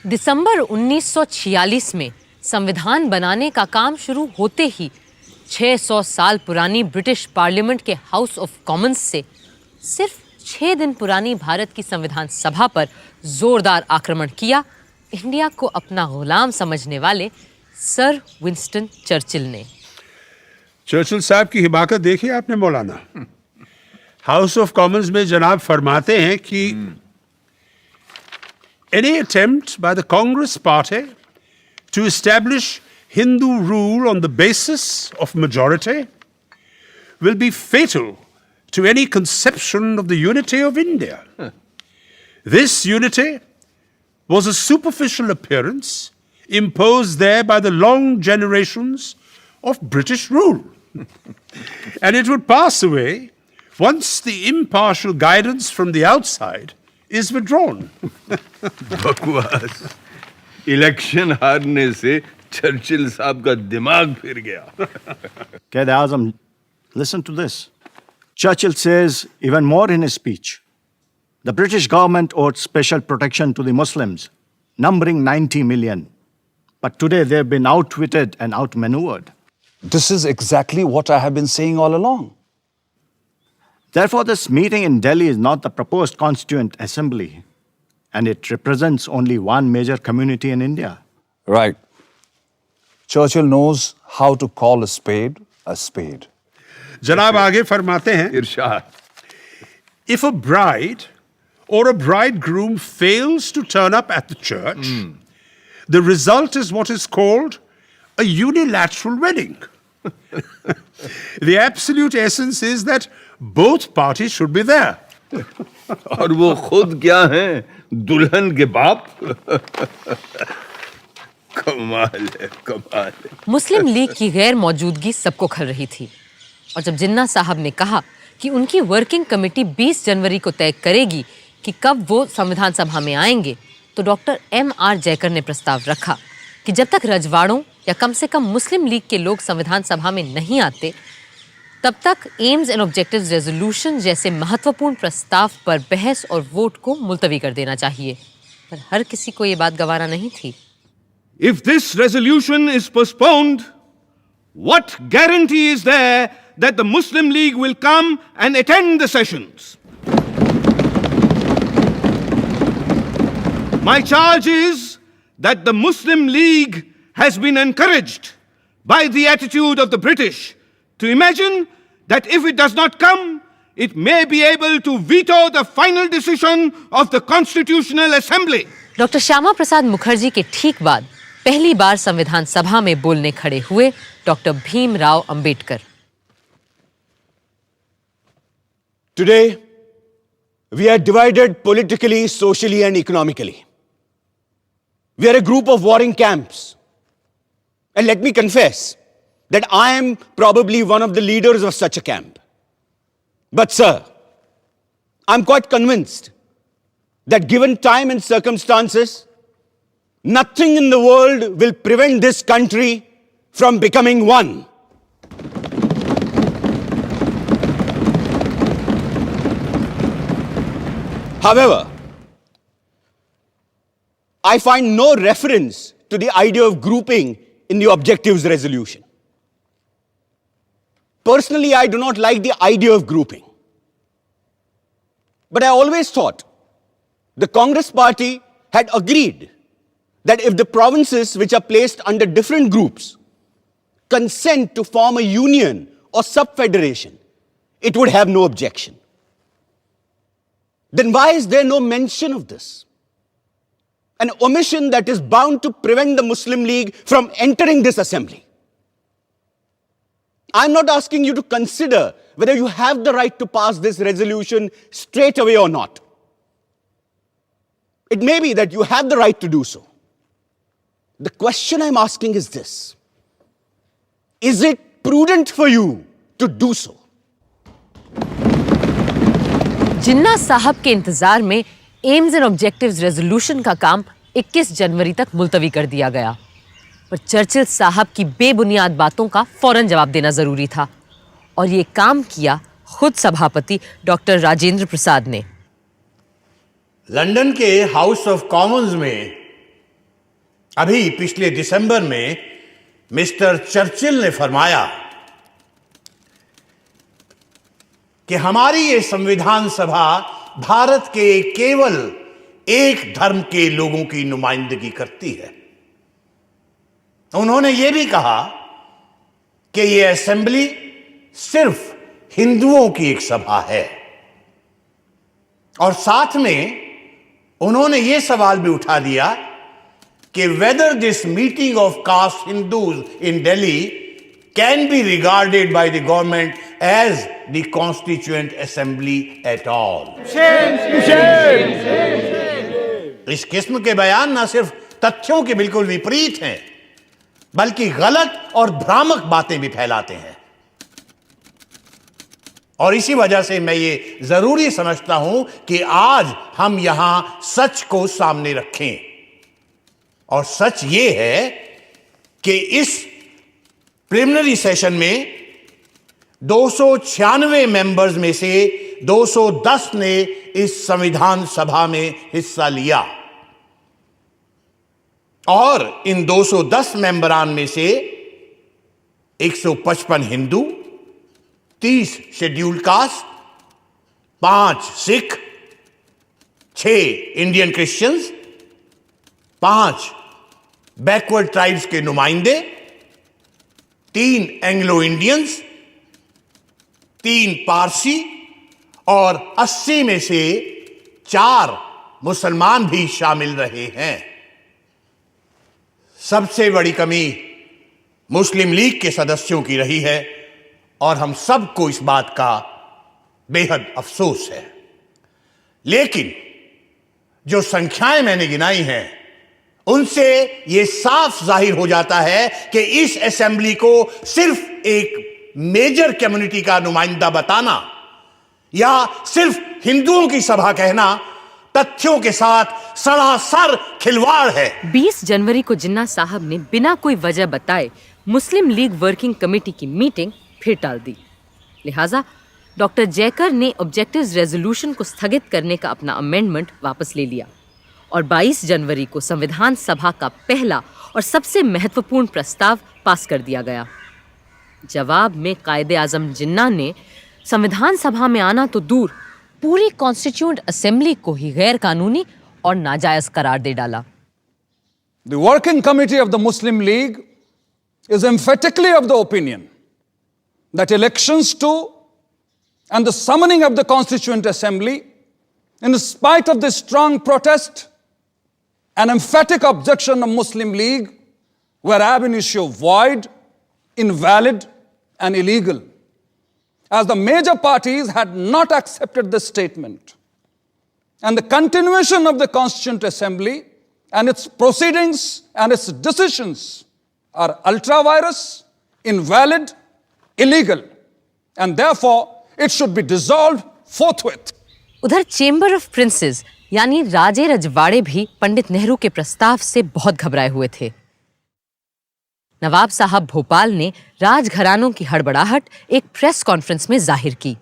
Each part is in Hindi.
दिसंबर 1946 में संविधान बनाने का काम शुरू होते ही 600 साल पुरानी ब्रिटिश पार्लियामेंट के हाउस ऑफ कॉमन्स से सिर्फ 6 दिन पुरानी भारत की संविधान सभा पर जोरदार आक्रमण किया इंडिया को अपना गुलाम समझने वाले सर विंस्टन चर्चिल ने। चर्चिल साहब की हिमाकत देखी आपने मौलाना। हाउस ऑफ कॉमन्स में जनाब फरमाते हैं कि any attempt by the Congress Party to establish Hindu rule on the basis of majority will be fatal to any conception of the unity of India. This unity was a superficial appearance imposed there by the long generations of British rule. And it would pass away once the impartial guidance from the outside is withdrawn. बकवास। इलेक्शन हारने से चर्चिल साहब का दिमाग फिर गया। Quaid-e-Azam, listen to this. Churchill says even more in his speech. The British government owed special protection to the Muslims, numbering 90 million. But today they've been outwitted and outmaneuvered. This is exactly what I have been saying all along. Therefore, this meeting in Delhi is not the proposed Constituent Assembly, and it represents only one major community in India. Right. Churchill knows how to call a spade a spade. जनाब आगे फरमाते हैं, इरशाद। If a bride or a bridegroom fails to turn up at the church, the result is what is called a unilateral wedding. The absolute essence is that both parties should be there. और वो खुद क्या हैं? दुल्हन के बाप। कमाल है, कमाल है। मुस्लिम लीग की गैर मौजूदगी सबको खल रही थी और जब जिन्ना साहब ने कहा कि उनकी वर्किंग कमेटी 20 जनवरी को तय करेगी कि कब वो संविधान सभा में आएंगे, तो डॉक्टर M.R. जयकर ने प्रस्ताव रखा कि जब तक रजवाड़ों या कम से कम मुस्लिम लीग के लोग संविधान सभा में नहीं आते, तब तक एम्स एंड ऑब्जेक्टिव्स रेजोल्यूशन जैसे महत्वपूर्ण प्रस्ताव पर बहस और वोट को मुलतवी कर देना चाहिए। पर हर किसी को ये बात गवारा नहीं थी। If this resolution is postponed, what guarantee is there that the Muslim League will come and attend the sessions? My charge is that the Muslim League has been encouraged by the attitude of the British to imagine that if it does not come, it may be able to veto the final decision of the Constitutional Assembly. Doctor Shyama Prasad Mukherjee के ठीक बाद पहली बार संविधान सभा में बोलने खड़े हुए doctor Bhimrao Ambedkar. Today, we are divided politically, socially, and economically. We are a group of warring camps. And let me confess that I am probably one of the leaders of such a camp. But sir, I'm quite convinced that given time and circumstances, nothing in the world will prevent this country from becoming one. However, I find no reference to the idea of grouping in the objectives resolution. Personally, I do not like the idea of grouping. But I always thought the Congress Party had agreed that if the provinces which are placed under different groups consent to form a union or sub-federation, it would have no objection. Then why is there no mention of this? An omission that is bound to prevent the Muslim League from entering this assembly. I'm not asking you to consider whether you have the right to pass this resolution straight away or not. It may be that you have the right to do so. The question I'm asking is this: is it prudent for you to do so? जिन्ना साहब के इंतजार में एम्स एंड ऑब्जेक्टिव्स रेजोल्यूशन का काम 21 जनवरी तक मुलतवी कर दिया गया, पर चर्चिल साहब की बेबुनियाद बातों का फौरन जवाब देना जरूरी था और ये काम किया खुद सभापति डॉक्टर राजेंद्र प्रसाद ने। लंदन के हाउस ऑफ कॉमन्स में अभी पिछले दिसंबर में मिस्टर चर्चिल ने फरमाया कि हमारी ये संविधान सभा भारत के केवल एक धर्म के लोगों की नुमाइंदगी करती है। उन्होंने ये भी कहा कि ये असेंबली सिर्फ हिंदुओं की एक सभा है, और साथ में उन्होंने ये सवाल भी उठा दिया कि whether this meeting of caste Hindus in Delhi can be regarded by the government as the constituent assembly at all. इस किस्म के बयान न सिर्फ तथ्यों के बिल्कुल विपरीत हैं, बल्कि गलत और भ्रामक बातें भी फैलाते हैं। और इसी वजह से मैं ये जरूरी समझता हूं कि आज हम यहां सच को सामने रखें। और सच ये है कि इस प्रिलिमिनरी सेशन में 296 मेंबर्स में से 210 ने इस संविधान सभा में हिस्सा लिया, और इन 210 मेंबरान में से 155 Hindu, 30 scheduled caste, 5 Sikh, 6 Indian Christians, 5 backward tribes के नुमाइंदे, 3 एंग्लो इंडियंस, 3 पारसी, और 80 में से 4 मुसलमान भी शामिल रहे हैं। सबसे बड़ी कमी मुस्लिम लीग के सदस्यों की रही है, और हम सबको इस बात का बेहद अफसोस है। लेकिन जो संख्याएं मैंने गिनाई हैं, उनसे यह साफ जाहिर हो जाता है कि इस असेंबली को सिर्फ एक मेजर कम्युनिटी का नुमाइंदा बताना या सिर्फ हिंदुओं की सभा कहना तथ्यों के साथ सरासर खिलवाड़ है। 20 जनवरी को जिन्ना साहब ने बिना कोई वजह बताए मुस्लिम लीग वर्किंग कमेटी की मीटिंग फिर टाल दी। लिहाजा डॉक्टर जयकर ने ऑब्जेक्टिव्स रेजोल्यूशन को स्थगित करने का अपना अमेंडमेंट वापस ले लिया, और 22 जनवरी को संविधान सभा का पहला और सबसे महत्वपूर्ण प्रस्ताव पास कर दिया गया। जवाब में कायदे आजम जिन्ना ने संविधान सभा में आना तो दूर, पूरी कॉन्स्टिट्यूएंट असेंबली को ही गैर कानूनी और नाजायज करार दे डाला। The working committee of the Muslim League is emphatically of the opinion that elections to and the summoning of the Constituent Assembly, in spite of the strong protest and emphatic objection of Muslim League, were ab initio void, invalid, and illegal, as the major parties had not accepted the statement. And the continuation of the Constituent Assembly and its proceedings and its decisions are ultra-virus, invalid, illegal, and therefore it should be dissolved forthwith. उधर चेंबर ऑफ प्रिंसेस यानी राजे रजवाड़े भी पंडित नेहरू के प्रस्ताव से बहुत घबराए हुए थे। नवाब साहब भोपाल ने राजघरानों की हड़बड़ाहट एक प्रेस कॉन्फ्रेंस में जाहिर की।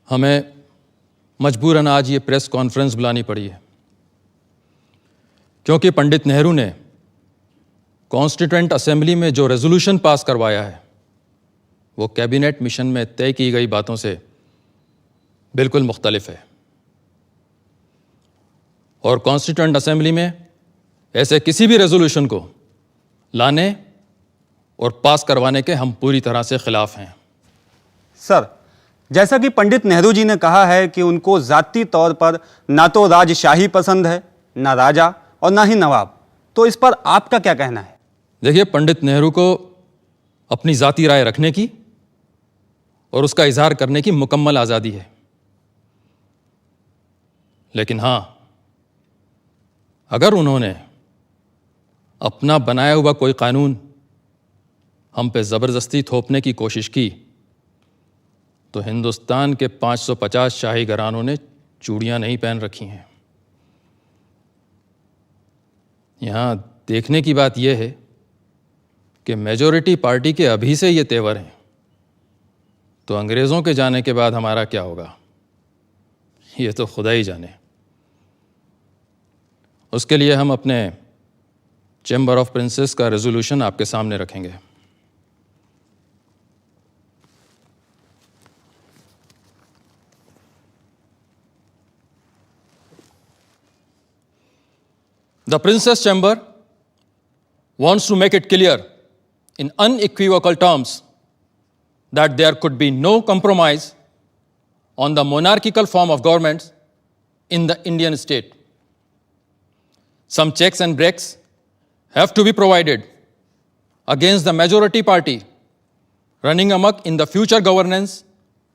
हमें मजबूरन आज ये प्रेस कॉन्फ्रेंस बुलानी पड़ी है, क्योंकि पंडित नेहरू ने कॉन्स्टिट्यूएंट असेंबली में जो रेजोल्यूशन पास करवाया है वो कैबिनेट मिशन में तय की गई बातों से बिल्कुल मुख्तलिफ है, और कॉन्स्टिट्यूएंट असेंबली में ऐसे किसी भी रेजोल्यूशन को लाने और पास करवाने के हम पूरी तरह से खिलाफ हैं। सर, जैसा कि पंडित नेहरू जी ने कहा है कि उनको ज़ाती तौर पर ना तो राजशाही पसंद है, ना राजा और ना ही नवाब, तो इस पर आपका क्या कहना है? देखिए, पंडित नेहरू को अपनी ज़ाती राय रखने की और उसका इजहार करने की मुकम्मल आज़ादी है, लेकिन हाँ, अगर उन्होंने अपना बनाया हुआ कोई कानून हम पे ज़बरदस्ती थोपने की कोशिश की तो हिंदुस्तान के 550 शाही घरानों ने चूड़ियां नहीं पहन रखी हैं। यहाँ देखने की बात यह है कि मेजॉरिटी पार्टी के अभी से ये तेवर हैं तो अंग्रेज़ों के जाने के बाद हमारा क्या होगा ये तो खुदा ही जाने। उसके लिए हम अपने चैम्बर ऑफ प्रिंसेस का रेजोल्यूशन आपके सामने रखेंगे। The Princess Chamber wants to make it clear in unequivocal terms that there could be no compromise on the monarchical form of government in the Indian state. Some checks and breaks have to be provided against the majority party running amok in the future governance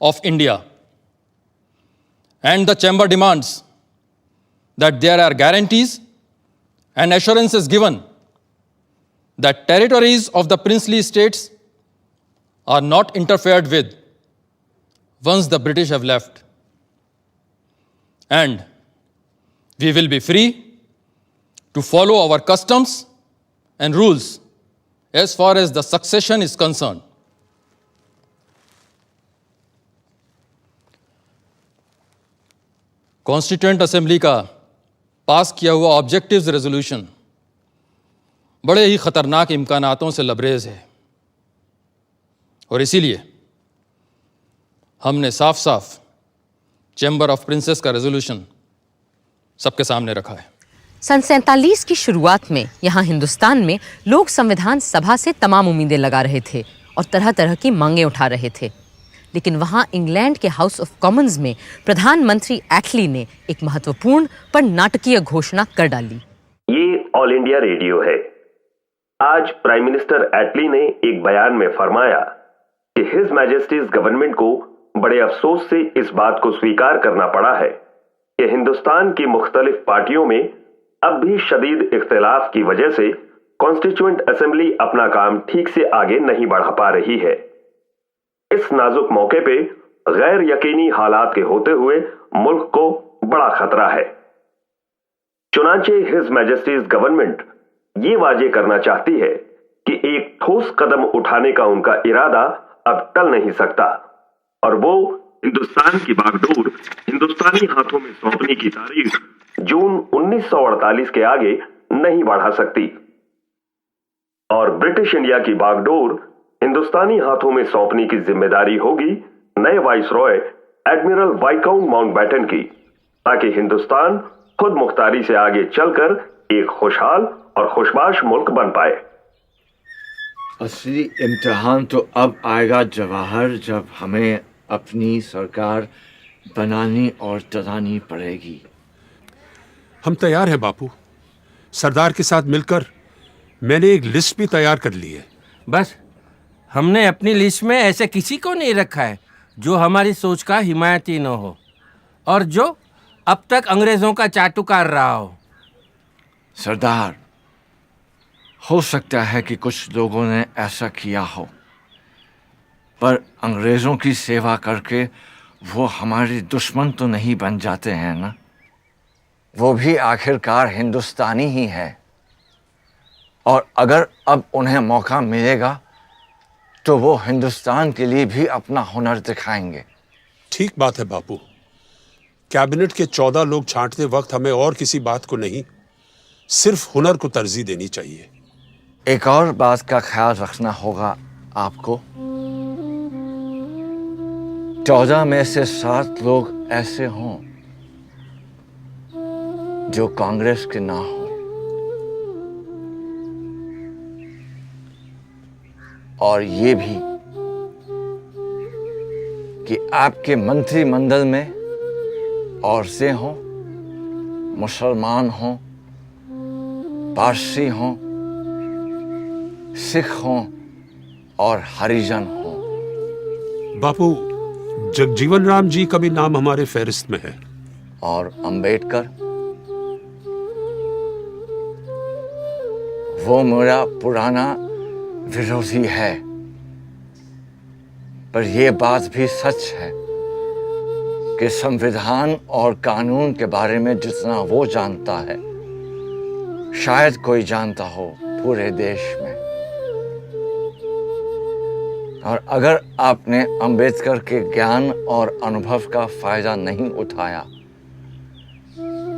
of India. And the chamber demands that there are guarantees and assurances given that territories of the princely states are not interfered with once the British have left. And we will be free to follow our customs and rules as far as the succession is concerned. Constituent assembly का पास किया हुआ ऑब्जेक्टिव्स रेजोल्यूशन बड़े ही खतरनाक इम्कानातों से लबरेज है और इसीलिए हमने साफ साफ चैम्बर ऑफ प्रिंसेस का रेजोल्यूशन सबके सामने रखा है। सन 47 की शुरुआत में यहाँ हिंदुस्तान में लोग संविधान सभा से तमाम उम्मीदें लगा रहे थे और तरह तरह की मांगें उठा रहे थे, लेकिन वहाँ इंग्लैंड के हाउस ऑफ कॉमन्स में प्रधानमंत्री एटली ने एक महत्वपूर्ण पर नाटकीय घोषणा कर डाली। ये ऑल इंडिया रेडियो है। आज प्राइम मिनिस्टर एटली ने एक बयान में फरमाया कि हिज मैजेस्टीज गवर्नमेंट को बड़े अफसोस से इस बात को स्वीकार करना पड़ा है कि हिंदुस्तान की मुख्तलिफ पार्टियों में अब भी शदीद इख्तिलाफ की वजह से कॉन्स्टिट्यूएंट असेंबली अपना काम ठीक से आगे नहीं बढ़ा पा रही है। इस नाजुक मौके पे गैर यकीनी हालात के होते हुए मुल्क को बड़ा खतरा है। चुनांचे हिज मैजेस्टीज गवर्नमेंट ये वाजे करना चाहती है कि एक ठोस कदम उठाने का उनका इरादा अब टल नहीं सकता और वो हिंदुस्तान की बागडोर हिंदुस्तानी हाथों में सौंपने की तारीख जून 1948 के आगे नहीं बढ़ा सकती और ब्रिटिश इंडिया की बागडोर हिंदुस्तानी हाथों में सौंपने की जिम्मेदारी होगी नए वाइसरॉय एडमिरल वाइकाउंट माउंटबेटन की, ताकि हिंदुस्तान खुद मुख्तारी से आगे चलकर एक खुशहाल और खुशबाश मुल्क बन पाए। असली इम्तिहान तो अब आएगा जवाहर, जब हमें अपनी सरकार बनानी और चलानी पड़ेगी। हम तैयार हैं बापू। सरदार के साथ मिलकर मैंने एक लिस्ट भी तैयार कर ली है। बस हमने अपनी लिस्ट में ऐसे किसी को नहीं रखा है जो हमारी सोच का हिमायती न हो और जो अब तक अंग्रेजों का चाटुकार रहा हो। सरदार, हो सकता है कि कुछ लोगों ने ऐसा किया हो, पर अंग्रेजों की सेवा करके वो हमारे दुश्मन तो नहीं बन जाते हैं ना। वो भी आखिरकार हिंदुस्तानी ही है और अगर अब उन्हें मौका मिलेगा तो वो हिंदुस्तान के लिए भी अपना हुनर दिखाएंगे। ठीक बात है बापू। कैबिनेट के 14 लोग छांटते वक्त हमें और किसी बात को नहीं, सिर्फ हुनर को तरजीह देनी चाहिए। एक और बात का ख्याल रखना होगा आपको। 14 में से 7 लोग ऐसे हों जो कांग्रेस के ना हो और ये भी कि आपके मंत्रिमंडल में औरतें हों, मुसलमान हों, पारसी हों, सिख हों और हरिजन हों। बापू, जगजीवन राम जी का भी नाम हमारे फहरिस्त में है। और अंबेडकर, वो मेरा पुराना विरोधी है, पर यह बात भी सच है कि संविधान और कानून के बारे में जितना वो जानता है शायद कोई जानता हो पूरे देश में। और अगर आपने अंबेडकर के ज्ञान और अनुभव का फायदा नहीं उठाया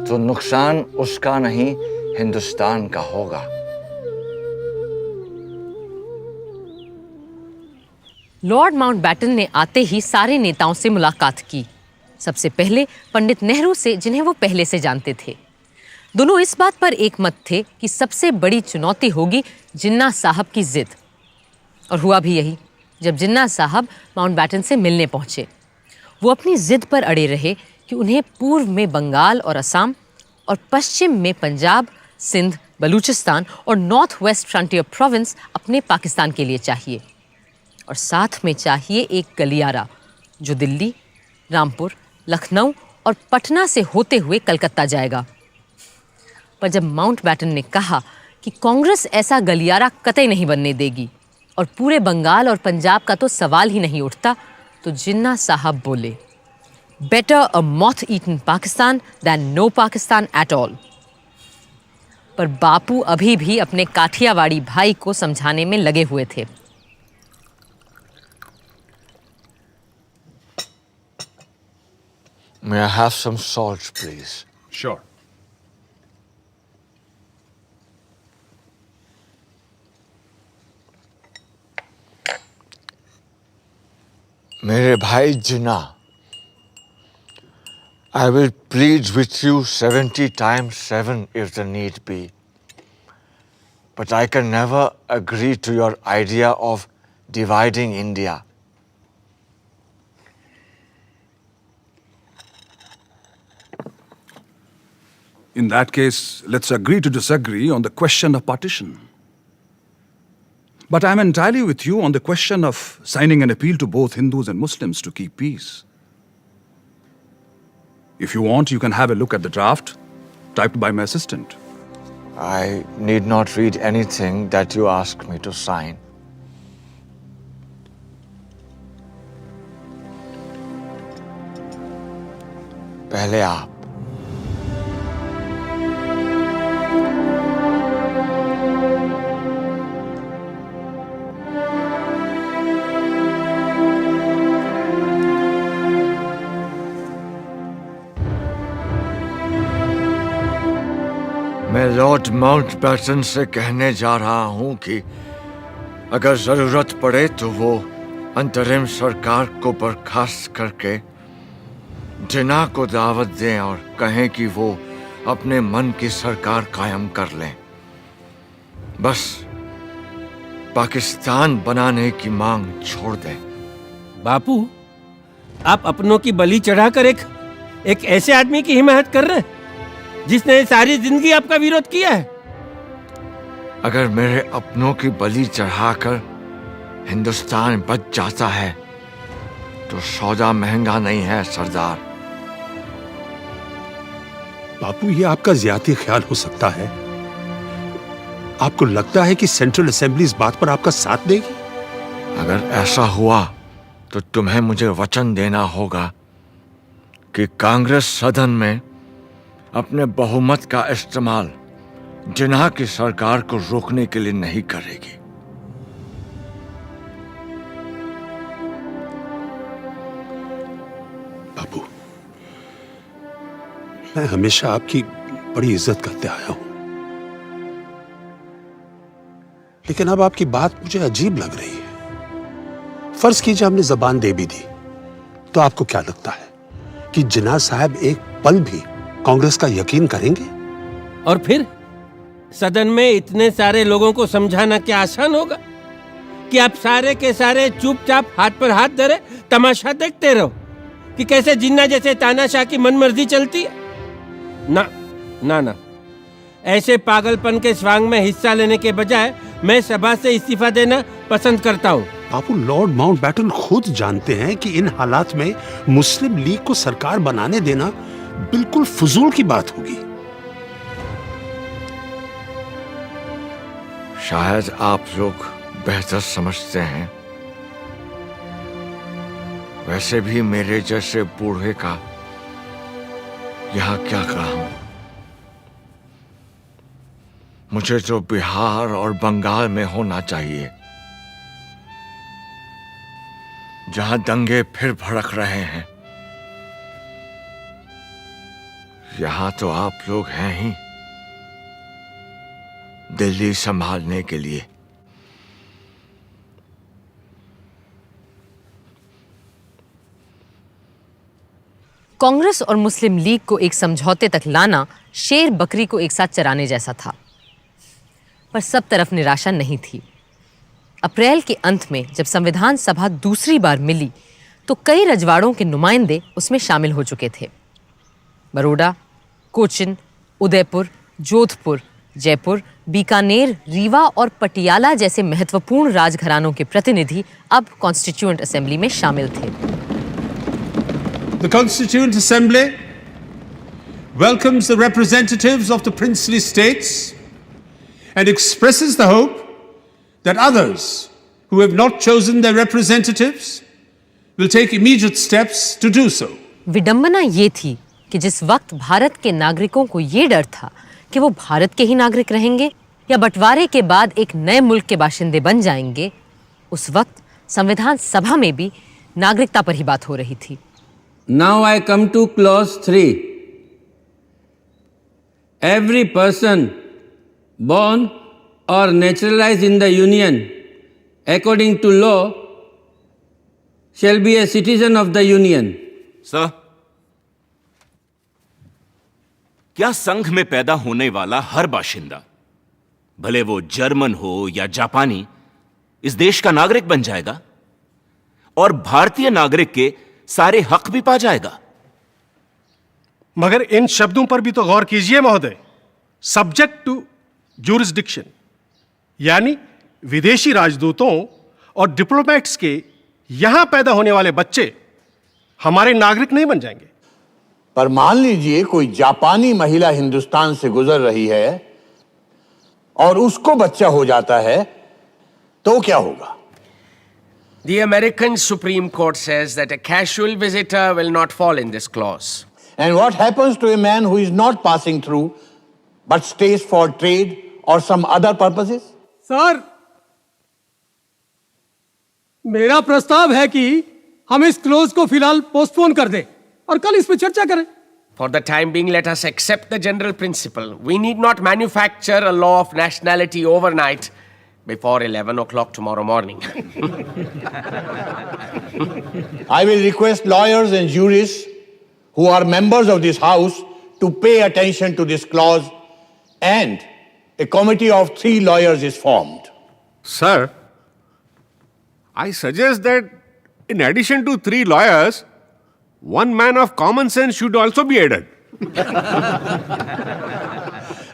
तो नुकसान उसका नहीं हिंदुस्तान का होगा। लॉर्ड माउंटबैटन ने आते ही सारे नेताओं से मुलाकात की। सबसे पहले पंडित नेहरू से, जिन्हें वो पहले से जानते थे। दोनों इस बात पर एक मत थे कि सबसे बड़ी चुनौती होगी जिन्ना साहब की जिद। और हुआ भी यही। जब जिन्ना साहब माउंटबैटन से मिलने पहुंचे, वो अपनी जिद पर अड़े रहे कि उन्हें पूर्व में बंगाल और असम और पश्चिम में पंजाब, सिंध, बलूचिस्तान और नॉर्थ वेस्ट फ्रंटियर प्रोविंस अपने पाकिस्तान के लिए चाहिए। और साथ में चाहिए एक गलियारा जो दिल्ली, रामपुर, लखनऊ और पटना से होते हुए कलकत्ता जाएगा। पर जब माउंटबैटन ने कहा कि कांग्रेस ऐसा गलियारा कतई नहीं बनने देगी और पूरे बंगाल और पंजाब का तो सवाल ही नहीं उठता, तो जिन्ना साहब बोले, better a moth eaten Pakistan than no Pakistan at all. पर बापू अभी भी अपने काठियावाड़ी भाई को समझाने में लगे हुए थे। May I have some salt, please? Sure. मेरे भाई जिन्ना, I will plead with you 70 times 7 if the need be. But I can never agree to your idea of dividing India. In that case, let's agree to disagree on the question of partition. But I'm entirely with you on the question of signing an appeal to both Hindus and Muslims to keep peace. If you want, you can have a look at the draft typed by my assistant. I need not read anything that you ask me to sign. पहले आप। मैं लॉर्ड माउंटबैटन से कहने जा रहा हूं कि अगर जरूरत पड़े तो वो अंतरिम सरकार को बर्खास्त करके जिन्ना को दावत दें और कहें कि वो अपने मन की सरकार कायम कर लें। बस पाकिस्तान बनाने की मांग छोड़ दें। बापू, आप अपनों की बलि चढ़ाकर एक ऐसे आदमी की हिमायत कर रहे हैं जिसने सारी जिंदगी आपका विरोध किया है। अगर मेरे अपनों की बलि चढ़ाकर हिंदुस्तान बच जाता है तो सौदा महंगा नहीं है सरदार। बापू, ये आपका ज्यादा ख्याल हो सकता है। आपको लगता है कि सेंट्रल असेंबली इस बात पर आपका साथ देगी? अगर ऐसा हुआ तो तुम्हें मुझे वचन देना होगा कि कांग्रेस सदन में अपने बहुमत का इस्तेमाल जिन्ना की सरकार को रोकने के लिए नहीं करेगी। बापू, मैं हमेशा आपकी बड़ी इज्जत करते आया हूं, लेकिन अब आपकी बात मुझे अजीब लग रही है। फर्ज कीजिए हमने जबान दे भी दी, तो आपको क्या लगता है कि जिन्ना साहब एक पल भी कांग्रेस का यकीन करेंगे? और फिर सदन में इतने सारे लोगों को समझाना क्या आसान होगा कि आप सारे के सारे चुपचाप हाथ पर हाथ धरे तमाशा देखते रहो कि कैसे जिन्ना जैसे तानाशाह की मनमर्जी चलती है? ना ना ना, ऐसे पागलपन के स्वांग में हिस्सा लेने के बजाय मैं सभा से इस्तीफा देना पसंद करता हूँ। बापू, लॉर्ड माउंटबैटन खुद जानते हैं कि इन हालात में मुस्लिम लीग को सरकार बनाने देना बिल्कुल फजूल की बात होगी। शायद आप लोग बेहतर समझते हैं। वैसे भी मेरे जैसे बूढ़े का यहाँ क्या काम? मुझे तो बिहार और बंगाल में होना चाहिए। जहां दंगे फिर भड़क रहे हैं, यहां तो आप लोग हैं ही दिल्ली संभालने के लिए। कांग्रेस और मुस्लिम लीग को एक समझौते तक लाना शेर बकरी को एक साथ चराने जैसा था, पर सब तरफ निराशा नहीं थी। अप्रैल के अंत में जब संविधान सभा दूसरी बार मिली तो कई रजवाड़ों के नुमाइंदे उसमें शामिल हो चुके थे। बरोडा, कोचिन, उदयपुर, जोधपुर, जयपुर, बीकानेर, रीवा और पटियाला जैसे महत्वपूर्ण राजघरानों के प्रतिनिधि अब कॉन्स्टिट्यूएंट असेंबली में शामिल थे। The Constituent Assembly welcomes the representatives of the princely states and expresses the hope that others who have not chosen their representatives will take immediate steps to do so. विडंबना ये थी कि जिस वक्त भारत के नागरिकों को ये डर था कि वो भारत के ही नागरिक रहेंगे या बंटवारे के बाद एक नए मुल्क के बाशिंदे बन जाएंगे, उस वक्त संविधान सभा में भी नागरिकता पर ही बात हो रही थी। Now I come to clause 3. Every person born or naturalized in the Union according to law shall be a citizen of the Union. Sir, क्या संघ में पैदा होने वाला हर बाशिंदा, भले वो जर्मन हो या जापानी, इस देश का नागरिक बन जाएगा और भारतीय नागरिक के सारे हक भी पा जाएगा? मगर इन शब्दों पर भी तो गौर कीजिए महोदय। सब्जेक्ट टू ज्यूरिसडिक्शन, यानी विदेशी राजदूतों और डिप्लोमेट्स के यहां पैदा होने वाले बच्चे हमारे नागरिक नहीं बन जाएंगे। पर मान लीजिए कोई जापानी महिला हिंदुस्तान से गुजर रही है और उसको बच्चा हो जाता है, तो क्या होगा? The American Supreme Court says that a casual visitor will not fall in this clause. And what happens to a man who is not passing through but stays for trade or some other purposes? Sir, मेरा प्रस्ताव है कि हम इस क्लोज को फिलहाल पोस्टपोन कर दें और कल इस पर चर्चा करें। For the time being, let us accept the general principle. We need not manufacture a law of nationality overnight before 11 o'clock tomorrow morning. I will request lawyers and jurists who are members of this house to pay attention to this clause, and a committee of 3 lawyers is formed. Sir, I suggest that in addition to 3 lawyers, one man of common sense should also be added.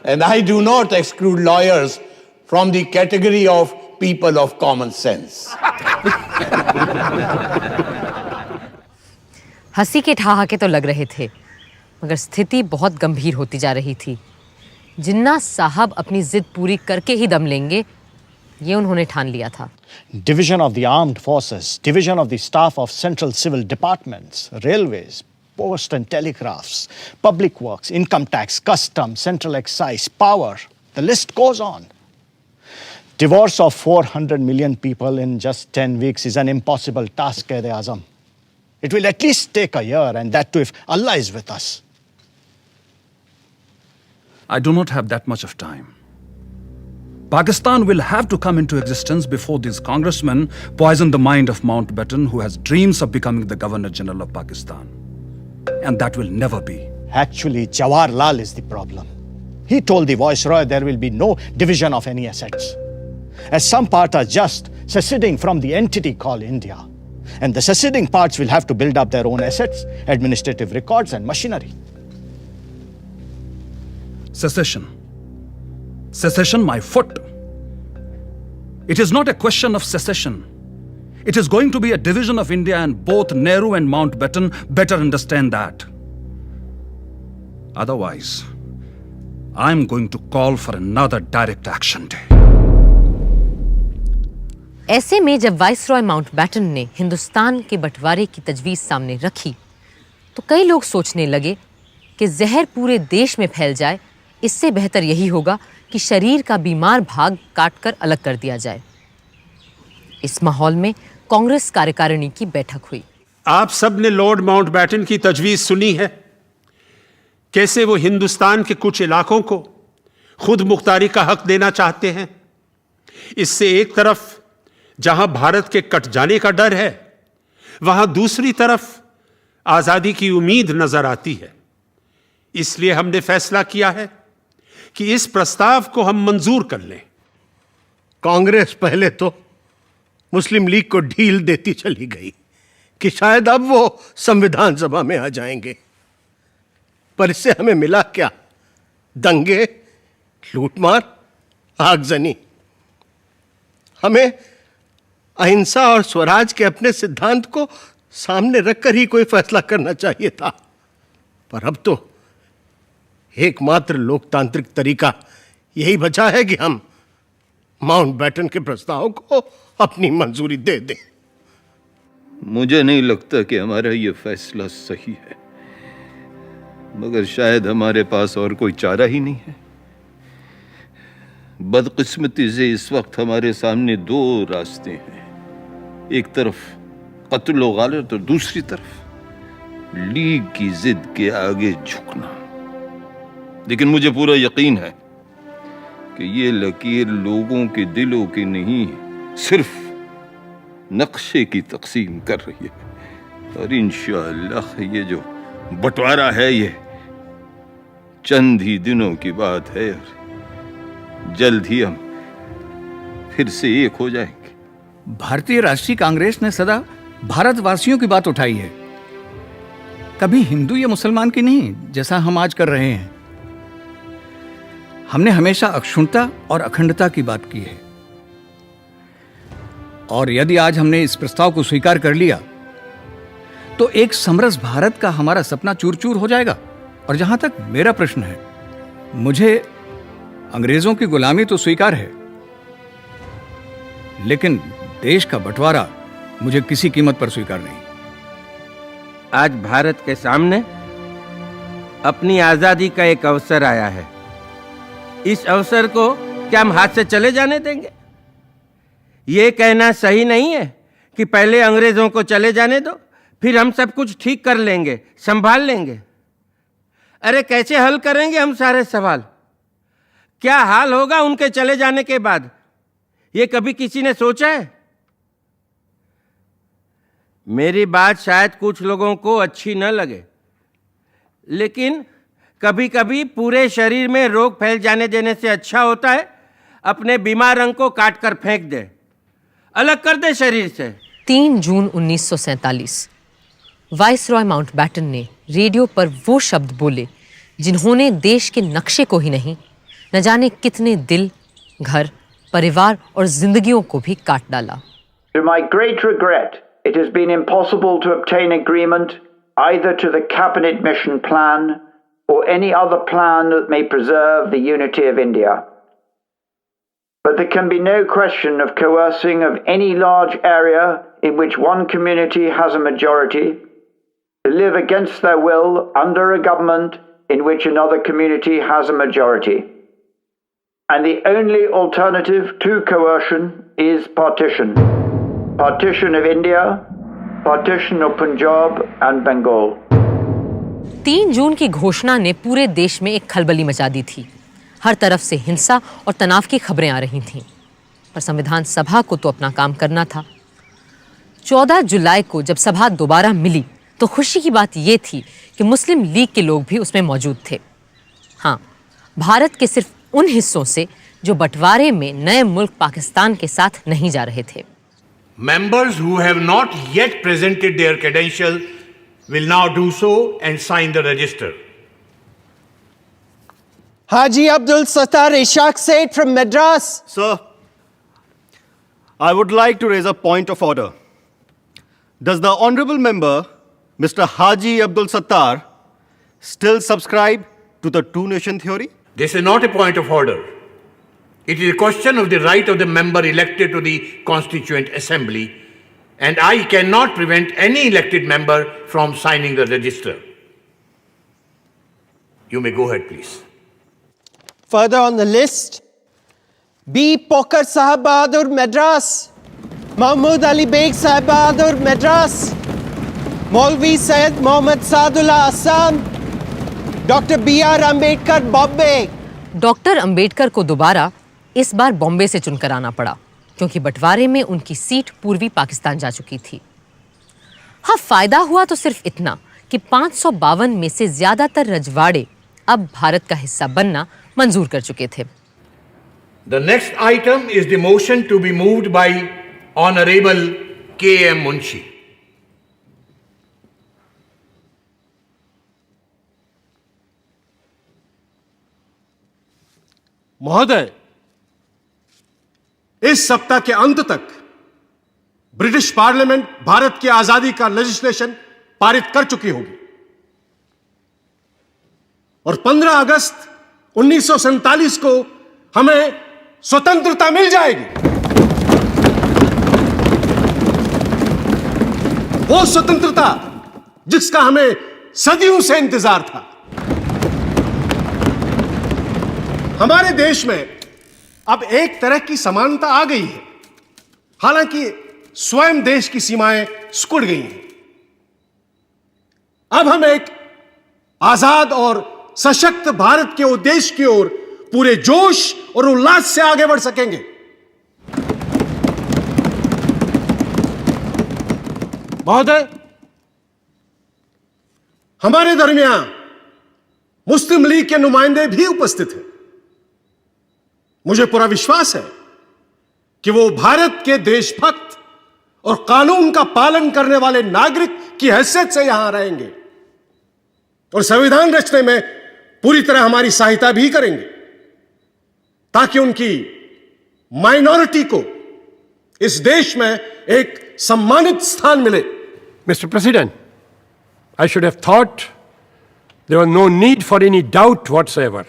And I do not exclude lawyers from the category of people of common sense. हंसी के ठहाके तो लग रहे थे, मगर स्थिति बहुत गंभीर होती जा रही थी। जिन्ना साहब अपनी जिद पूरी करके ही दम लेंगे, ये उन्होंने ठान लिया था। Division of the armed forces, division of the staff of central civil departments, railways, post and telegraphs, public works, income tax, customs, central excise, power. The list goes on. Divorce of 400 million people in just 10 weeks is an impossible task, Quaid-e-Azam. It will at least take a year, and that too if Allah is with us. I do not have that much of time. Pakistan will have to come into existence before these congressmen poison the mind of Mountbatten, who has dreams of becoming the Governor General of Pakistan. And that will never be. Actually, Jawaharlal is the problem. He told the Viceroy there will be no division of any assets, as some parts are just seceding from the entity called India. And the seceding parts will have to build up their own assets, administrative records, and machinery. Secession. Secession, my foot. It is not a question of secession. It is going to be a division of India, and both Nehru and Mountbatten better understand that. Otherwise, I'm going to call for another direct action day. ऐसे में जब वाइसरॉय माउंटबैटन ने हिंदुस्तान के बंटवारे की तजवीज़ सामने रखी, तो कई लोग सोचने लगे कि जहर पूरे देश में फैल जाए, इससे बेहतर यही होगा कि शरीर का बीमार भाग काटकर अलग कर दिया जाए। इस माहौल में कांग्रेस कार्यकारिणी की बैठक हुई। आप सब ने लॉर्ड माउंटबैटन की तजवीज सुनी है, कैसे वो हिंदुस्तान के कुछ इलाकों को खुद मुख्तारी का हक देना चाहते हैं। इससे एक तरफ जहां भारत के कट जाने का डर है, वहां दूसरी तरफ आजादी की उम्मीद नजर आती है। इसलिए हमने फैसला किया है कि इस प्रस्ताव को हम मंजूर कर लें। कांग्रेस पहले तो मुस्लिम लीग को ढील देती चली गई कि शायद अब वो संविधान सभा में आ जाएंगे, पर इससे हमें मिला क्या? दंगे, लूटमार, आगजनी। हमें अहिंसा और स्वराज के अपने सिद्धांत को सामने रखकर ही कोई फैसला करना चाहिए था, पर अब तो एकमात्र लोकतांत्रिक तरीका यही बचा है कि हम माउंटबैटन के प्रस्ताव को अपनी मंजूरी दे दें। मुझे नहीं लगता कि हमारा ये फैसला सही है, मगर शायद हमारे पास और कोई चारा ही नहीं है। बदकिस्मती से इस वक्त हमारे सामने दो रास्ते हैं, एक तरफ कत्ल व गालत और दूसरी तरफ लीग की जिद के आगे झुकना। लेकिन मुझे पूरा यकीन है कि ये लकीर लोगों के दिलों की नहीं, सिर्फ नक्शे की तकसीम कर रही है। और इंशाअल्लाह ये जो बंटवारा है ये चंद ही दिनों की बात है और जल्द ही हम फिर से एक हो जाएंगे। भारतीय राष्ट्रीय कांग्रेस ने सदा भारतवासियों की बात उठाई है, कभी हिंदू या मुसलमान की नहीं, जैसा हम आज कर रहे हैं। हमने हमेशा अक्षुण्णता और अखंडता की बात की है, और यदि आज हमने इस प्रस्ताव को स्वीकार कर लिया तो एक समरस भारत का हमारा सपना चूर चूर हो जाएगा। और जहां तक मेरा प्रश्न है, मुझे अंग्रेजों की गुलामी तो स्वीकार है, लेकिन देश का बंटवारा मुझे किसी कीमत पर स्वीकार नहीं। आज भारत के सामने अपनी आजादी का एक अवसर आया है। इस अवसर को क्या हम हाथ से चले जाने देंगे? ये कहना सही नहीं है कि पहले अंग्रेजों को चले जाने दो, फिर हम सब कुछ ठीक कर लेंगे, संभाल लेंगे। अरे कैसे हल करेंगे हम सारे सवाल? क्या हाल होगा उनके चले जाने के बाद? ये कभी किसी ने सोचा है? मेरी बात शायद कुछ लोगों को अच्छी न लगे, लेकिन कभी कभी पूरे शरीर में रोग फैल जाने देने से अच्छा होता है अपने बीमार अंग को काट कर फेंक दे, अलग कर दे शरीर से। 3 जून 1947 वाइसरॉय माउंटबैटन ने रेडियो पर वो शब्द बोले जिन्होंने देश के नक्शे को ही नहीं, न जाने कितने दिल, घर, परिवार और जिंदगियों को भी काट डाला। To my great regret, it has been impossible to obtain agreement either to the cabinet mission plan or any other plan that may preserve the unity of India. But there can be no question of coercing of any large area in which one community has a majority to live against their will under a government in which another community has a majority. And the only alternative to coercion is partition. Partition of India, partition of Punjab and Bengal. 3 जून की घोषणा ने पूरे देश में एक खलबली मचा दी थी। हर तरफ से हिंसा और तनाव की खबरें आ रही थीं, पर संविधान सभा को तो अपना काम करना था। 14 जुलाई को जब सभा दोबारा मिली तो खुशी की बात यह थी कि मुस्लिम लीग के लोग भी उसमें मौजूद थे। हाँ, भारत के सिर्फ उन हिस्सों से जो बंटवारे में नए मुल्क पाकिस्तान के साथ नहीं जा रहे थे। Members who have not yet presented their credentials will now do so and sign the register. Haji Abdul Sattar Ishaq Said from Madras. Sir, I would like to raise a point of order. Does the honorable member, Mr. Haji Abdul Sattar, still subscribe to the two-nation theory? This is not a point of order. It is a question of the right of the member elected to the Constituent Assembly, and I cannot prevent any elected member from signing the register. You may go ahead, please. Further on the list, B. Pokar Sahab Bahadur, Madras. Mahmood Ali Beg Sahib Bahadur Madras, Maulvi Syed Mohammad Saadullah Assam, Dr. B.R. Ambedkar Bombay. Doctor Ambedkar को दोबारा इस बार बॉम्बे से चुनकर आना पड़ा क्योंकि बंटवारे में उनकी सीट पूर्वी पाकिस्तान जा चुकी थी। हाँ, फायदा हुआ तो सिर्फ इतना कि 552 में से ज्यादातर रजवाड़े अब भारत का हिस्सा बनना मंजूर कर चुके थे। The next item is the motion to be moved by Honorable K.M. Munshi. महोदय, इस सप्ताह के अंत तक ब्रिटिश पार्लियामेंट भारत की आजादी का लेजिस्लेशन पारित कर चुकी होगी और 15 अगस्त 1947 को हमें स्वतंत्रता मिल जाएगी। वो स्वतंत्रता जिसका हमें सदियों से इंतजार था। हमारे देश में अब एक तरह की समानता आ गई है, हालांकि स्वयं देश की सीमाएं सिकुड़ गई हैं। अब हम एक आजाद और सशक्त भारत के उद्देश्य की ओर पूरे जोश और उल्लास से आगे बढ़ सकेंगे। महोदय, हमारे दरमियान मुस्लिम लीग के नुमाइंदे भी उपस्थित हैं। मुझे पूरा विश्वास है कि वो भारत के देशभक्त और कानून का पालन करने वाले नागरिक की हैसियत से यहां रहेंगे और संविधान रचने में पूरी तरह हमारी सहायता भी करेंगे ताकि उनकी माइनॉरिटी को इस देश में एक सम्मानित स्थान मिले। Mr. President, I should have thought there was no need for any doubt whatsoever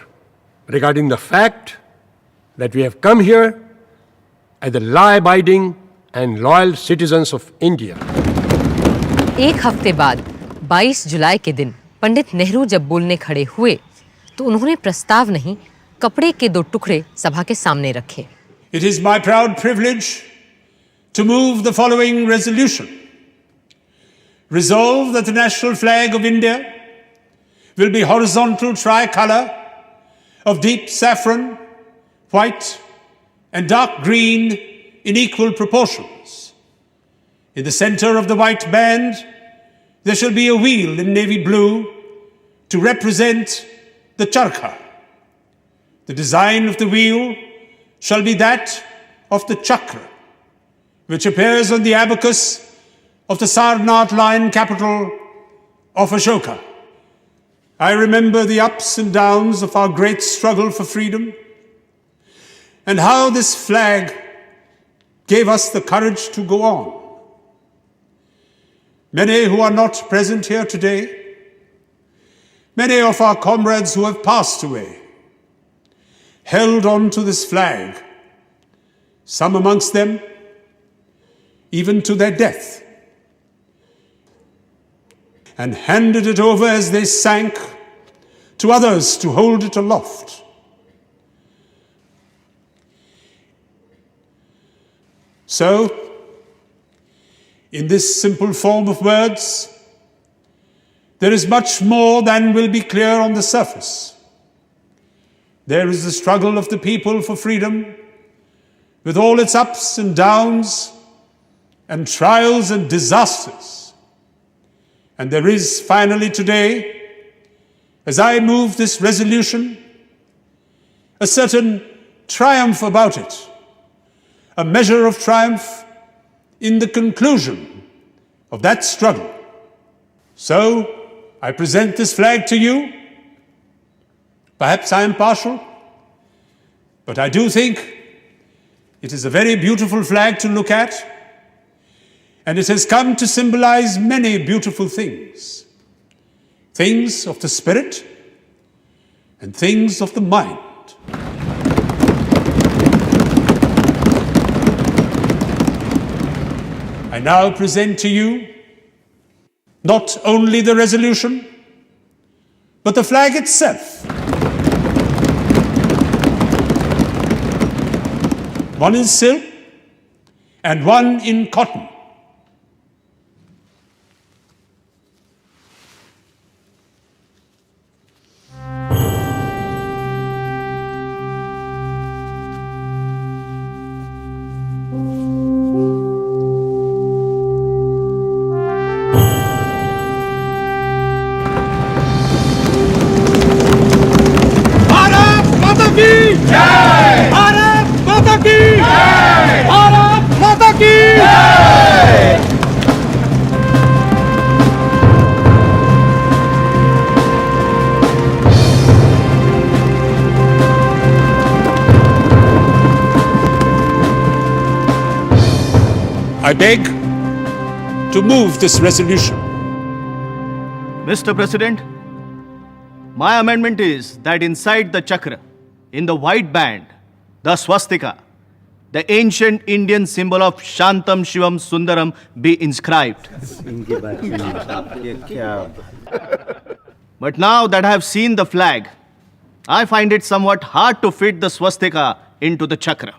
regarding the fact that we have come here as the law-abiding and loyal citizens of India. एक हफ्ते बाद 22 जुलाई के दिन पंडित नेहरू जब बोलने खड़े हुए तो उन्होंने प्रस्ताव नहीं, कपड़े के 2 टुकड़े सभा के सामने रखे। It is my proud privilege to move the following resolution. Resolve that the national flag of India will be horizontal tricolor of deep saffron, white and dark green in equal proportions. In the center of the white band, there shall be a wheel in navy blue to represent the charkha. The design of the wheel shall be that of the chakra, which appears on the abacus of the Sarnath lion capital of Ashoka. I remember the ups and downs of our great struggle for freedom and how this flag gave us the courage to go on. Many who are not present here today, many of our comrades who have passed away, held on to this flag, some amongst them even to their death, and handed it over as they sank to others to hold it aloft. So, in this simple form of words, there is much more than will be clear on the surface. There is the struggle of the people for freedom, with all its ups and downs, and trials and disasters. And there is finally today, as I move this resolution, a certain triumph about it, a measure of triumph in the conclusion of that struggle. So, I present this flag to you. Perhaps I am partial, but I do think it is a very beautiful flag to look at, and it has come to symbolize many beautiful things. Things of the spirit and things of the mind. I now present to you not only the resolution, but the flag itself. One is silk and one in cotton. Bharat माता की जय! भारत माता की जय! I beg to move this resolution. Mr. President, my amendment is that inside the chakra, in the white band, the swastika, the ancient Indian symbol of Shantam Shivam Sundaram, be inscribed. But now that I have seen the flag, I find it somewhat hard to fit the swastika into the chakra.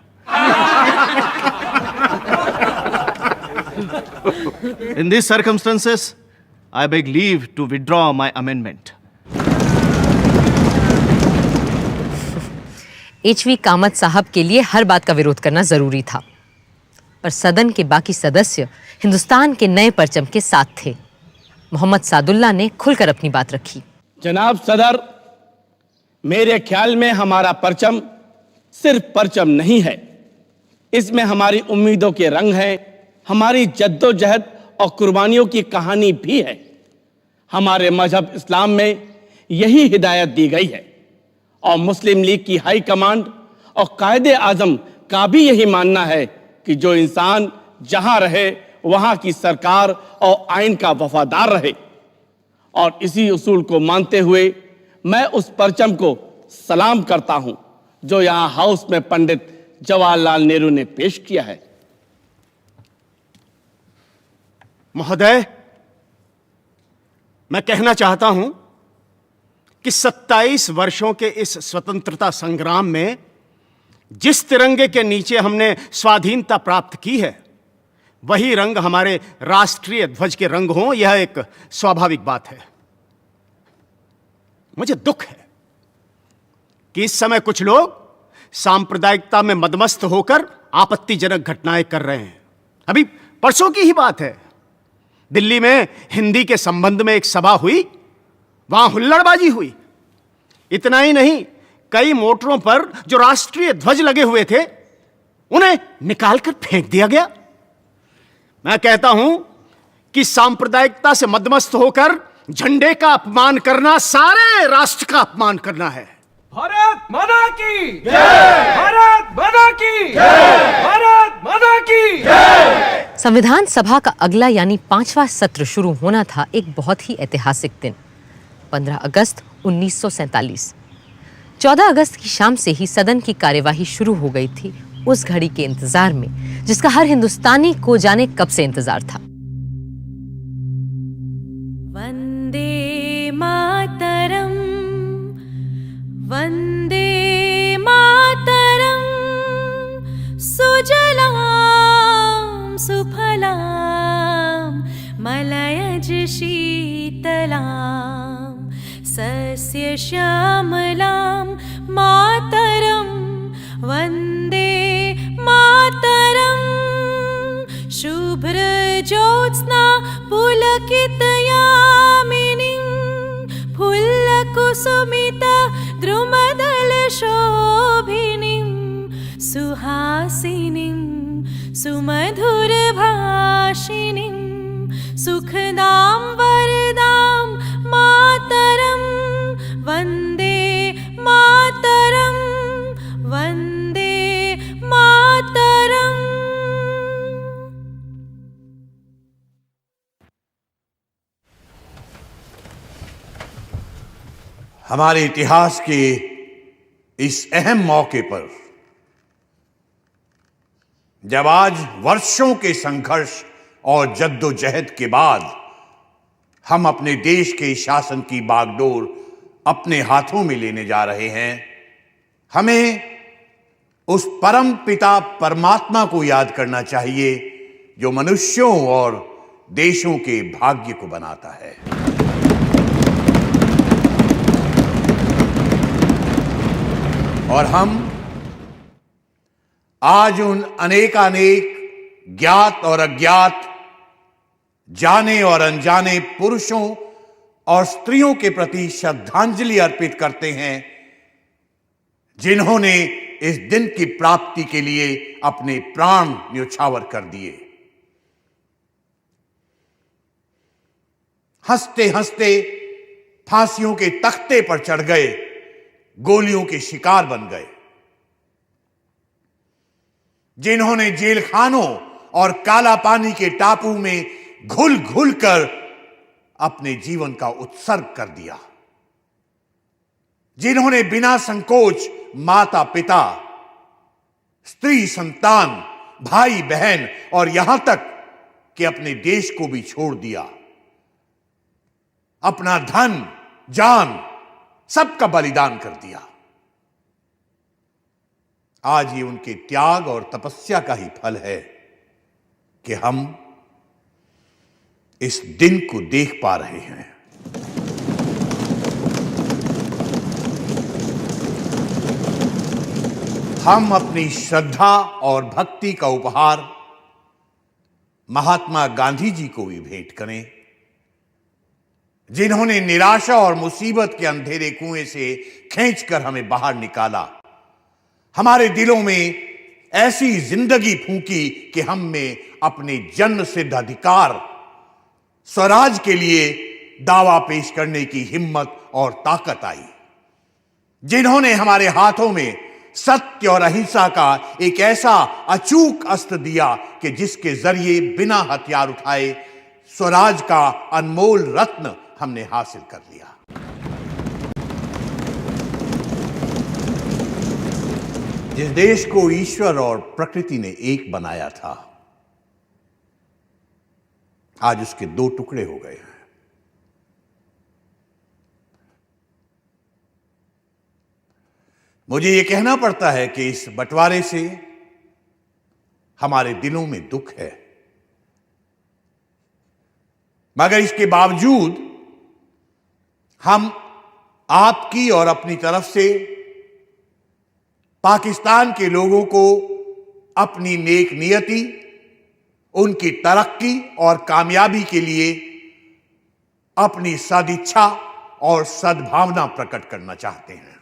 In these circumstances, I beg leave to withdraw my amendment. HV Kamat साहब के लिए हर बात का विरोध करना जरूरी था, पर सदन के बाकी सदस्य हिंदुस्तान के नए परचम के साथ थे। मोहम्मद सादुल्ला ने खुलकर अपनी बात रखी। जनाब सदर, मेरे ख्याल में हमारा परचम सिर्फ परचम नहीं है, इसमें हमारी उम्मीदों के रंग हैं, हमारी जद्दोजहद और कुर्बानियों की कहानी भी है। हमारे मजहब इस्लाम में यही हिदायत दी गई है और मुस्लिम लीग की हाई कमांड और कायदे आजम का भी यही मानना है कि जो इंसान जहां रहे वहां की सरकार और आइन का वफादार रहे। और इसी उसूल को मानते हुए मैं उस परचम को सलाम करता हूं जो यहां हाउस में पंडित जवाहरलाल नेहरू ने पेश किया है। महोदय, मैं कहना चाहता हूं कि 27 वर्षों के इस स्वतंत्रता संग्राम में जिस तिरंगे के नीचे हमने स्वाधीनता प्राप्त की है, वही रंग हमारे राष्ट्रीय ध्वज के रंग हों, यह एक स्वाभाविक बात है। मुझे दुख है कि इस समय कुछ लोग सांप्रदायिकता में मदमस्त होकर आपत्तिजनक घटनाएं कर रहे हैं। अभी परसों की ही बात है, दिल्ली में हिंदी के संबंध में एक सभा हुई, वहां हुल्लड़बाजी हुई। इतना ही नहीं, कई मोटरों पर जो राष्ट्रीय ध्वज लगे हुए थे उन्हें निकालकर फेंक दिया गया। मैं कहता हूं कि सांप्रदायिकता से मदमस्त होकर झंडे का अपमान करना सारे राष्ट्र का अपमान करना है। भारत माता की जय! भारत माता की जय! भारत माता की जय! संविधान सभा का अगला यानी 5वां सत्र शुरू होना था एक बहुत ही ऐतिहासिक दिन, 15 अगस्त 1947। 14 अगस्त की शाम से ही सदन की कार्यवाही शुरू हो गई थी, उस घड़ी के इंतजार में जिसका हर हिंदुस्तानी को जाने कब से इंतजार था। वंदे मातरम, वंदे मातरम, सुजलाम सुफलाम मलयज शीतलाम सस्य श्यामलां मातरं वन्दे मातरं। शुभ्रज्योत्स्ना पुलकितयामिनीं फुल्लकुसुमित द्रुमदलशोभिनीं सुहासिनीं सुमधुरभाषिणीं सुखदां वरदां मातरं वन्दे मातरं वन्दे मातरं। हमारे इतिहास के इस अहम मौके पर जब आज वर्षों के संघर्ष और जद्दोजहद के बाद हम अपने देश के शासन की बागडोर अपने हाथों में लेने जा रहे हैं, हमें उस परम पिता परमात्मा को याद करना चाहिए जो मनुष्यों और देशों के भाग्य को बनाता है। और हम आज उन अनेकानेक ज्ञात और अज्ञात, जाने और अनजाने पुरुषों और स्त्रियों के प्रति श्रद्धांजलि अर्पित करते हैं जिन्होंने इस दिन की प्राप्ति के लिए अपने प्राण न्योछावर कर दिए। हंसते हंसते फांसियों के तख्ते पर चढ़ गए, गोलियों के शिकार बन गए। जिन्होंने जेल खानों और काला पानी के टापू में घुल घुल कर अपने जीवन का उत्सर्ग कर दिया। जिन्होंने बिना संकोच माता पिता, स्त्री संतान, भाई बहन और यहां तक कि अपने देश को भी छोड़ दिया। अपना धन, जान सबका बलिदान कर दिया। आज ये उनके त्याग और तपस्या का ही फल है कि हम इस दिन को देख पा रहे हैं। हम अपनी श्रद्धा और भक्ति का उपहार महात्मा गांधी जी को भी भेंट करें, जिन्होंने निराशा और मुसीबत के अंधेरे कुएं से खींचकर हमें बाहर निकाला। हमारे दिलों में ऐसी जिंदगी फूंकी कि हम में अपने जन्म सिद्ध अधिकार, स्वराज के लिए दावा पेश करने की हिम्मत और ताकत आई। जिन्होंने हमारे हाथों में सत्य और अहिंसा का एक ऐसा अचूक अस्त्र दिया कि जिसके जरिए बिना हथियार उठाए स्वराज का अनमोल रत्न हमने हासिल कर लिया। जिस देश को ईश्वर और प्रकृति ने एक बनाया था, आज उसके दो टुकड़े हो गए हैं। मुझे यह कहना पड़ता है कि इस बंटवारे से हमारे दिलों में दुख है, मगर इसके बावजूद हम आपकी और अपनी तरफ से पाकिस्तान के लोगों को अपनी नेक नियति, उनकी तरक्की और कामयाबी के लिए अपनी सदिच्छा और सद्भावना प्रकट करना चाहते हैं।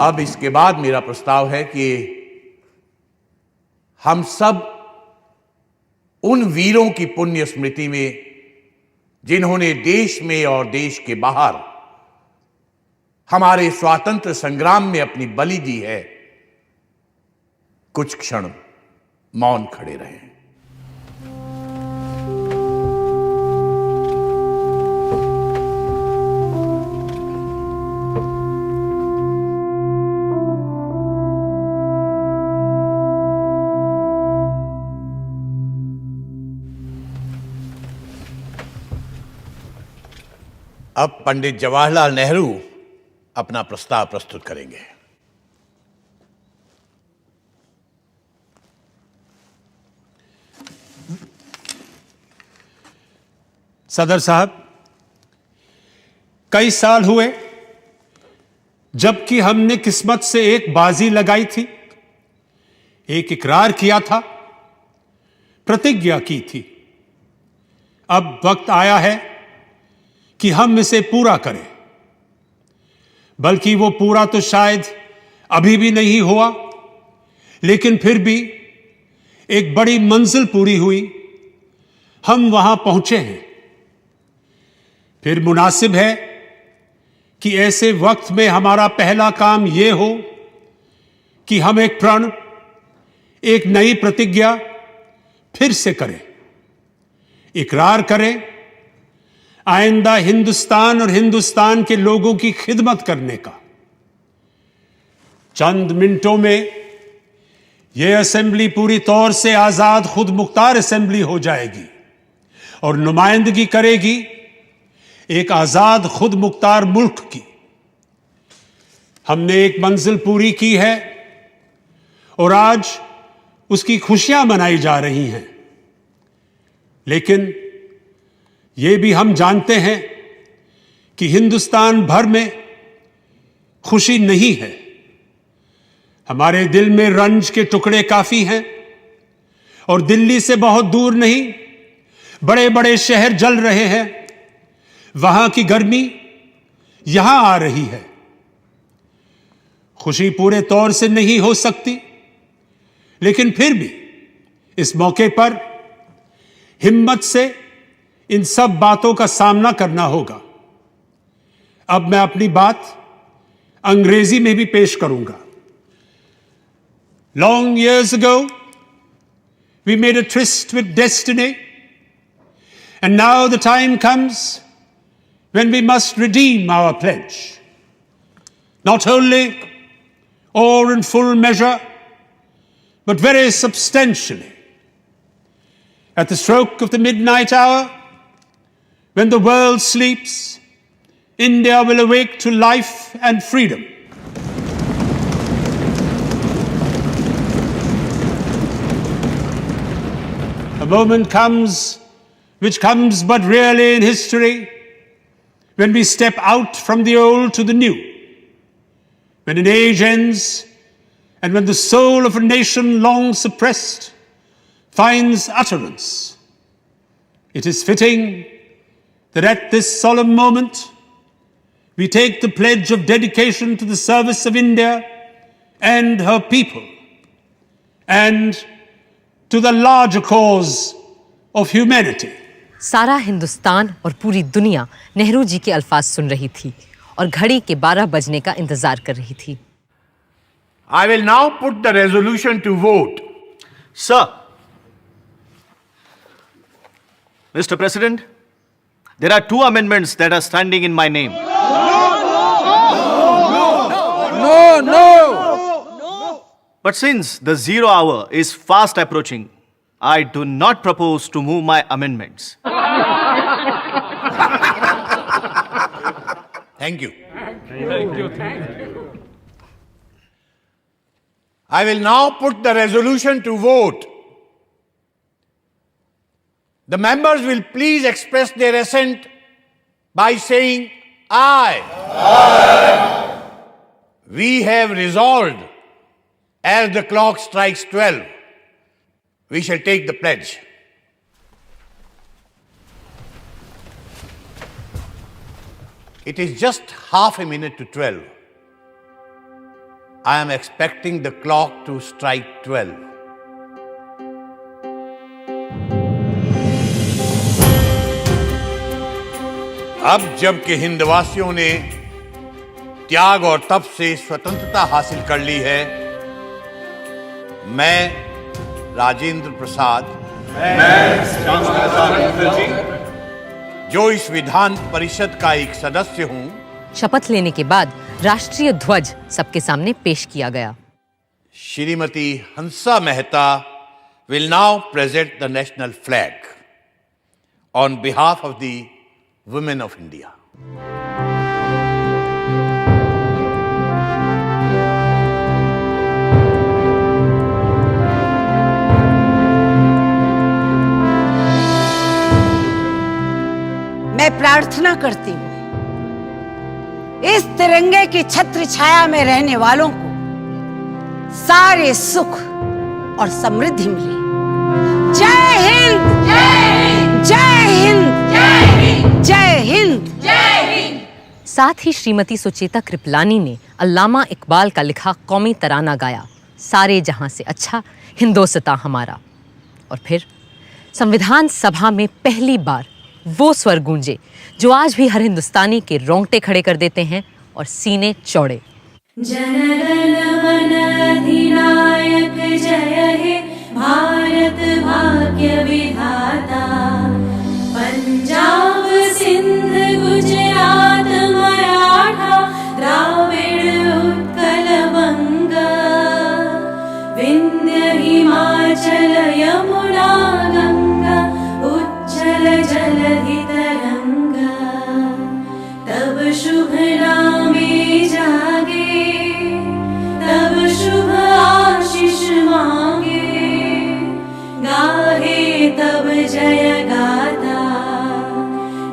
अब इसके बाद मेरा प्रस्ताव है कि हम सब उन वीरों की पुण्य स्मृति में जिन्होंने देश में और देश के बाहर हमारे स्वातंत्र संग्राम में अपनी बलि दी है, कुछ क्षण मौन खड़े रहें। अब पंडित जवाहरलाल नेहरू अपना प्रस्ताव प्रस्तुत करेंगे। सदर साहब, कई साल हुए जबकि हमने किस्मत से एक बाजी लगाई थी, एक इकरार किया था, प्रतिज्ञा की थी। अब वक्त आया है कि हम इसे पूरा करें। बल्कि वो पूरा तो शायद अभी भी नहीं हुआ, लेकिन फिर भी एक बड़ी मंजिल पूरी हुई, हम वहां पहुंचे हैं। फिर मुनासिब है कि ऐसे वक्त में हमारा पहला काम यह हो कि हम एक प्रण, एक नई प्रतिज्ञा फिर से करें, इकरार करें आइंदा हिंदुस्तान और हिंदुस्तान के लोगों की खिदमत करने का। चंद मिनटों में यह असेंबली पूरी तौर से आजाद खुद मुख्तार असेंबली हो जाएगी और नुमाइंदगी करेगी एक आजाद खुद मुख्तार मुल्क की। हमने एक मंजिल पूरी की है और आज उसकी खुशियां मनाई जा रही हैं। लेकिन ये भी हम जानते हैं कि हिंदुस्तान भर में खुशी नहीं है। हमारे दिल में रंज के टुकड़े काफी हैं और दिल्ली से बहुत दूर नहीं, बड़े बड़े शहर जल रहे हैं। वहां की गर्मी यहां आ रही है। खुशी पूरे तौर से नहीं हो सकती, लेकिन फिर भी इस मौके पर हिम्मत से इन सब बातों का सामना करना होगा। अब मैं अपनी बात अंग्रेजी में भी पेश करूंगा। Long years ago, we made a tryst with destiny, and now the time comes when we must redeem our pledge. Not only or in full measure, but very substantially. At the stroke of the midnight hour, when the world sleeps, India will awake to life and freedom. A moment comes, which comes but rarely in history, when we step out from the old to the new, when an age ends, and when the soul of a nation long suppressed finds utterance. It is fitting that at this solemn moment, we take the pledge of dedication to the service of India and her people, and to the larger cause of humanity. सारा हिंदुस्तान और पूरी दुनिया नेहरू जी के अल्फाज सुन रही थी और घड़ी के 12 बजने का इंतजार कर रही थी। I will now put the resolution to vote. Sir, Mr. President, there are 2 amendments that are standing in my name. No. But since the 0 hour is fast approaching, I do not propose to move my amendments. Thank you. I will now put the resolution to vote. The members will please express their assent by saying aye. Aye. We have resolved, as the clock strikes 12, we shall take the pledge. It is just half a minute to 12. I am expecting the clock to strike 12. अब जबकि हिंदवासियों ने त्याग और तप से स्वतंत्रता हासिल कर ली है, मैं राजेंद्र प्रसाद, जो इस विधान परिषद का एक सदस्य हूं, शपथ लेने के बाद राष्ट्रीय ध्वज सबके सामने पेश किया गया। Shrimati Hansa Mehta will now present the national flag on behalf of the women of India. मैं प्रार्थना करती हूँ इस तिरंगे की छत्र छाया में रहने वालों को सारे सुख और समृद्धि मिले। जय हिंद, जय हिंद, जय हिंद, जय हिंद, जय हिंद, जय हिंद। साथ ही श्रीमती सुचेता कृपलानी ने अल्लामा इकबाल का लिखा कौमी तराना गाया, सारे जहां से अच्छा हिंदोस्तां हमारा। और फिर संविधान सभा में पहली बार वो स्वर गूंजे जो आज भी हर हिंदुस्तानी के रोंगटे खड़े कर देते हैं और सीने चौड़े। जनगण मन अधिनायक जय हे भारत भाग्य विधाता, पंजाब सिंध गुजरात मराठा द्राविड़ उत्कल बंगा, विंध्य हिमाचल यमुना गंगा उच्चल जलधि तरंगा। शुभ नामे जागे तब शुभ आशीष मांगे गाहे तब जय गाथा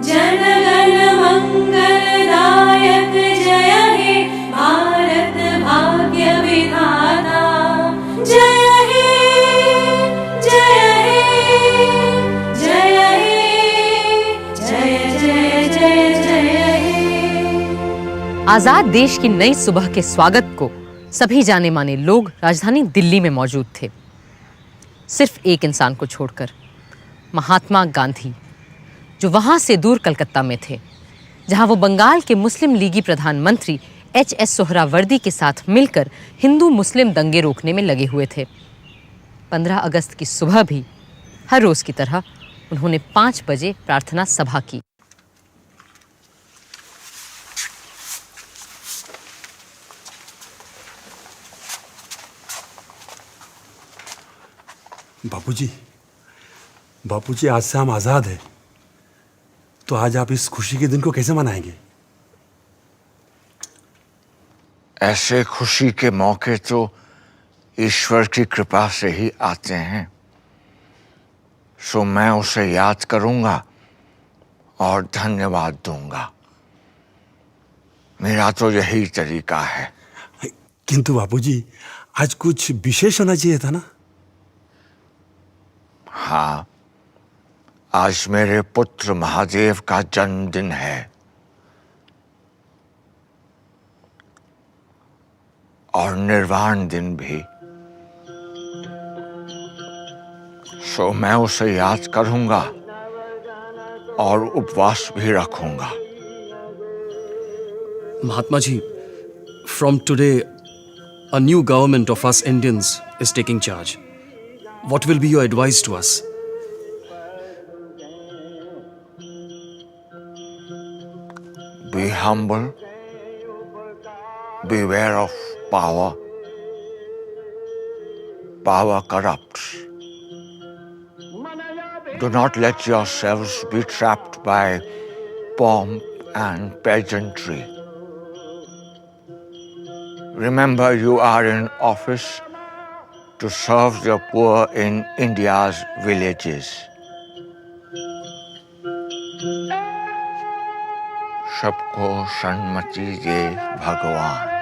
जन गण मंगलदायक जय हे भारत भाग्य विधाता जय हे जय हे जय हे जय जय जय जय हे। आजाद देश की नई सुबह के स्वागत को सभी जाने माने लोग राजधानी दिल्ली में मौजूद थे, सिर्फ एक इंसान को छोड़कर, महात्मा गांधी, जो वहां से दूर कलकत्ता में थे, जहां वो बंगाल के मुस्लिम लीगी प्रधानमंत्री एच.एस. सोहरावर्दी के साथ मिलकर हिंदू मुस्लिम दंगे रोकने में लगे हुए थे। 15 अगस्त की सुबह भी हर रोज की तरह उन्होंने 5 बजे प्रार्थना सभा की। बापूजी, आज से हम आजाद हैं। तो आज आप इस खुशी के दिन को कैसे मनाएंगे? ऐसे खुशी के मौके तो ईश्वर की कृपा से ही आते हैं, सो मैं उसे याद करूंगा और धन्यवाद दूंगा। मेरा तो यही तरीका है। किंतु बापूजी, आज कुछ विशेष होना चाहिए था ना? हाँ, आज मेरे पुत्र महादेव का जन्मदिन है और निर्वाण दिन भी, सो मैं उसे याद करूंगा और उपवास भी रखूंगा। Mahatma ji, from today, a new government of us Indians is taking charge. What will be your advice to us? Be humble, beware of power. Power corrupts. Do not let yourselves be trapped by pomp and pageantry. Remember, you are in office to serve the poor in India's villages. सबको सन्मति दे भगवान।